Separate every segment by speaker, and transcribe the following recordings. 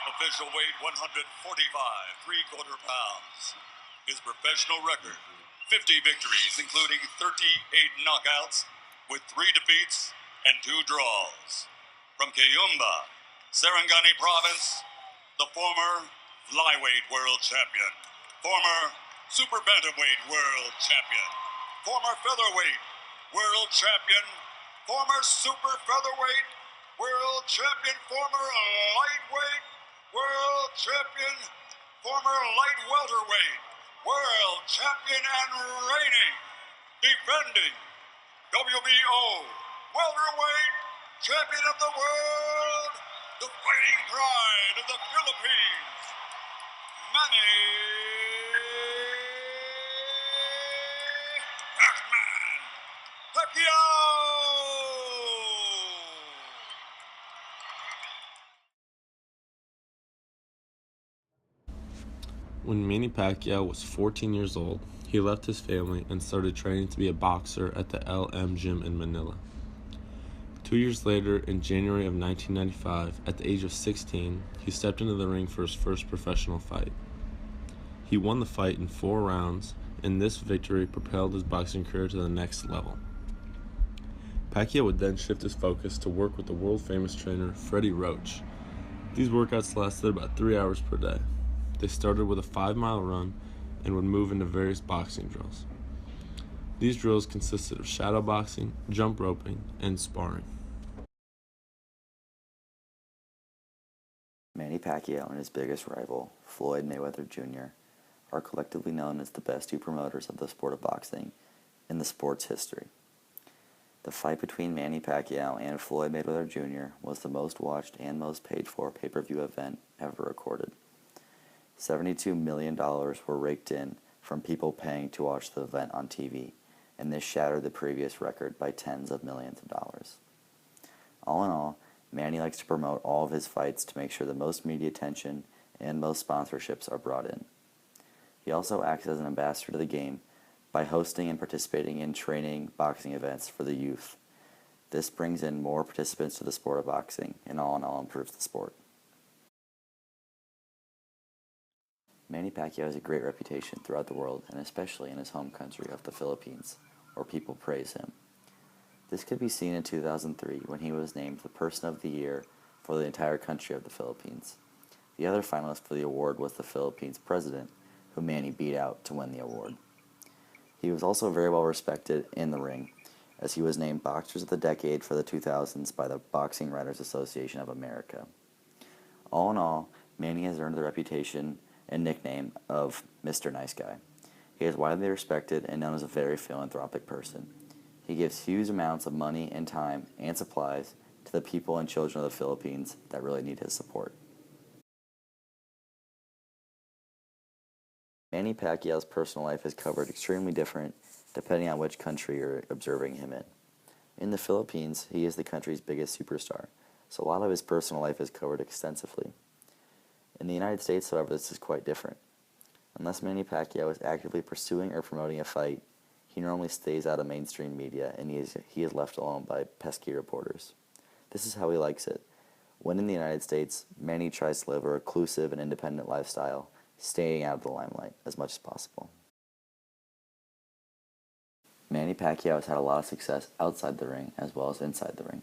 Speaker 1: Official weight 145, 3/4 pounds. His professional record, 50 victories, including 38 knockouts, with 3 defeats and 2 draws. From Kayumba, Sarangani Province, the former flyweight world champion, former super bantamweight world champion, former featherweight world champion, former super featherweight world champion, former lightweight world champion, former light welterweight world champion, and reigning, defending WBO welterweight champion of the world, the fighting pride of the Philippines, Manny Pacquiao!
Speaker 2: When Manny Pacquiao was 14 years old, he left his family and started training to be a boxer at the LM Gym in Manila. 2 years later, in January of 1995, at the age of 16, he stepped into the ring for his first professional fight. He won the fight in 4 rounds, and this victory propelled his boxing career to the next level. Pacquiao would then shift his focus to work with the world-famous trainer Freddie Roach. These workouts lasted about 3 hours per day. They started with a 5-mile run and would move into various boxing drills. These drills consisted of shadow boxing, jump roping, and sparring.
Speaker 3: Manny Pacquiao and his biggest rival, Floyd Mayweather Jr., are collectively known as the best 2 promoters of the sport of boxing in the sport's history. The fight between Manny Pacquiao and Floyd Mayweather Jr. was the most watched and most paid for pay-per-view event ever recorded. $72 million were raked in from people paying to watch the event on TV, and this shattered the previous record by tens of millions of dollars. All in all, Manny likes to promote all of his fights to make sure the most media attention and most sponsorships are brought in. He also acts as an ambassador to the game by hosting and participating in training boxing events for the youth. This brings in more participants to the sport of boxing, and all in all improves the sport. Manny Pacquiao has a great reputation throughout the world, and especially in his home country of the Philippines, where people praise him. This could be seen in 2003 when he was named the Person of the Year for the entire country of the Philippines. The other finalist for the award was the Philippines president, who Manny beat out to win the award. He was also very well respected in the ring, as he was named Boxers of the Decade for the 2000s by the Boxing Writers Association of America. All in all, Manny has earned the reputation and nickname of Mr. Nice Guy. He is widely respected and known as a very philanthropic person. He gives huge amounts of money and time and supplies to the people and children of the Philippines that really need his support. Manny Pacquiao's personal life is covered extremely different depending on which country you're observing him in. In the Philippines, he is the country's biggest superstar, so a lot of his personal life is covered extensively. In the United States, however, this is quite different. Unless Manny Pacquiao is actively pursuing or promoting a fight, he normally stays out of mainstream media and he is left alone by pesky reporters. This is how he likes it. When in the United States, Manny tries to live a reclusive and independent lifestyle, staying out of the limelight as much as possible. Manny Pacquiao has had a lot of success outside the ring as well as inside the ring.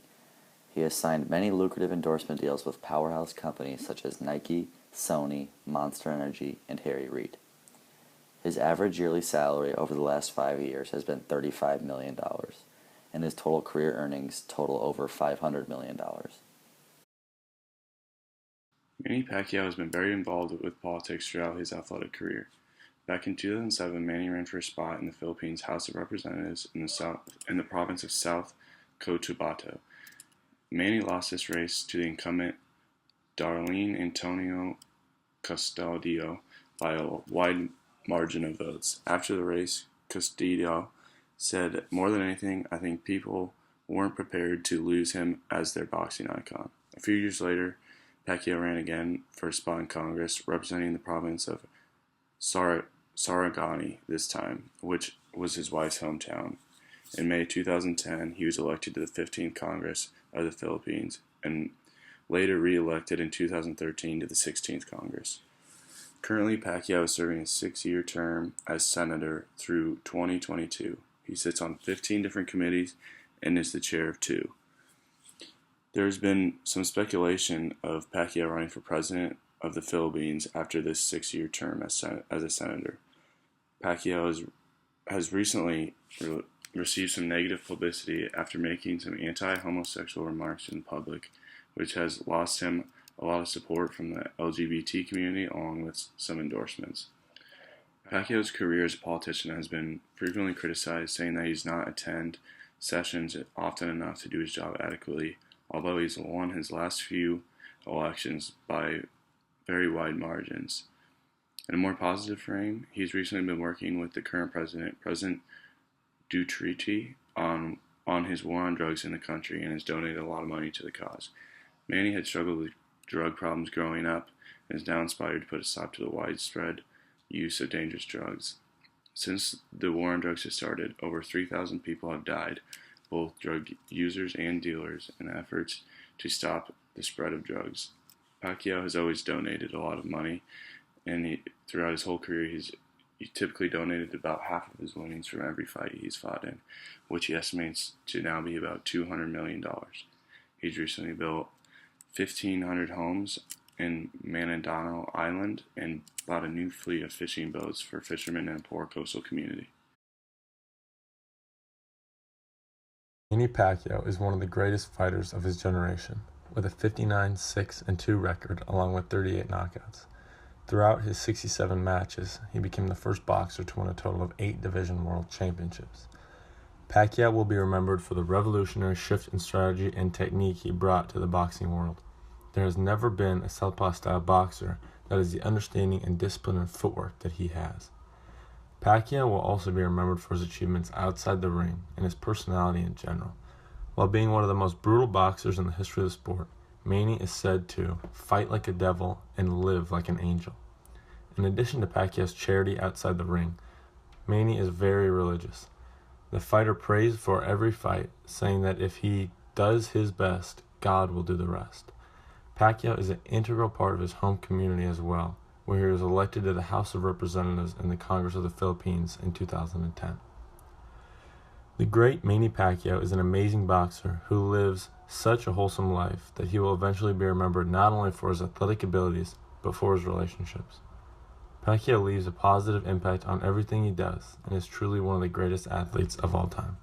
Speaker 3: He has signed many lucrative endorsement deals with powerhouse companies such as Nike, Sony, Monster Energy, and Harry Reid. His average yearly salary over the last 5 years has been $35 million, and his total career earnings total over $500 million.
Speaker 4: Manny Pacquiao has been very involved with politics throughout his athletic career. Back in 2007, Manny ran for a spot in the Philippines House of Representatives in the province of South Cotabato. Manny lost this race to the incumbent Darlene Antonio Custodio by a wide margin of votes. After the race, Custodio said, "More than anything, I think people weren't prepared to lose him as their boxing icon." A few years later, Pacquiao ran again for a spot in Congress, representing the province of Sarangani this time, which was his wife's hometown. In May 2010, he was elected to the 15th Congress of the Philippines and later re-elected in 2013 to the 16th Congress. Currently, Pacquiao is serving a 6-year term as senator through 2022. He sits on 15 different committees and is the chair of 2. There's been some speculation of Pacquiao running for president of the Philippines after this 6-year term as a senator. Pacquiao has recently received some negative publicity after making some anti-homosexual remarks in public, which has lost him a lot of support from the LGBT community along with some endorsements. Pacquiao's career as a politician has been frequently criticized, saying that he does not attend sessions often enough to do his job adequately, although he's won his last few elections by very wide margins. In a more positive frame, he's recently been working with the current President Duterte, on his war on drugs in the country and has donated a lot of money to the cause. Manny had struggled with drug problems growing up and is now inspired to put a stop to the widespread use of dangerous drugs. Since the war on drugs has started, over 3,000 people have died, both drug users and dealers, in efforts to stop the spread of drugs. Pacquiao has always donated a lot of money, and throughout his whole career, he typically donated about half of his winnings from every fight he's fought in, which he estimates to now be about $200 million. He's recently built 1,500 homes in Manadano Island and bought a new fleet of fishing boats for fishermen in a poor coastal community.
Speaker 2: Manny Pacquiao is one of the greatest fighters of his generation, with a 59-6-2 record along with 38 knockouts. Throughout his 67 matches, he became the first boxer to win a total of 8 Division World Championships. Pacquiao will be remembered for the revolutionary shift in strategy and technique he brought to the boxing world. There has never been a southpaw-style boxer that has the understanding and discipline and footwork that he has. Pacquiao will also be remembered for his achievements outside the ring and his personality in general. While being one of the most brutal boxers in the history of the sport, Manny is said to fight like a devil and live like an angel. In addition to Pacquiao's charity outside the ring, Manny is very religious. The fighter prays for every fight, saying that if he does his best, God will do the rest. Pacquiao is an integral part of his home community as well, where he was elected to the House of Representatives in the Congress of the Philippines in 2010. The great Manny Pacquiao is an amazing boxer who lives such a wholesome life that he will eventually be remembered not only for his athletic abilities, but for his relationships. Pacquiao leaves a positive impact on everything he does and is truly one of the greatest athletes of all time.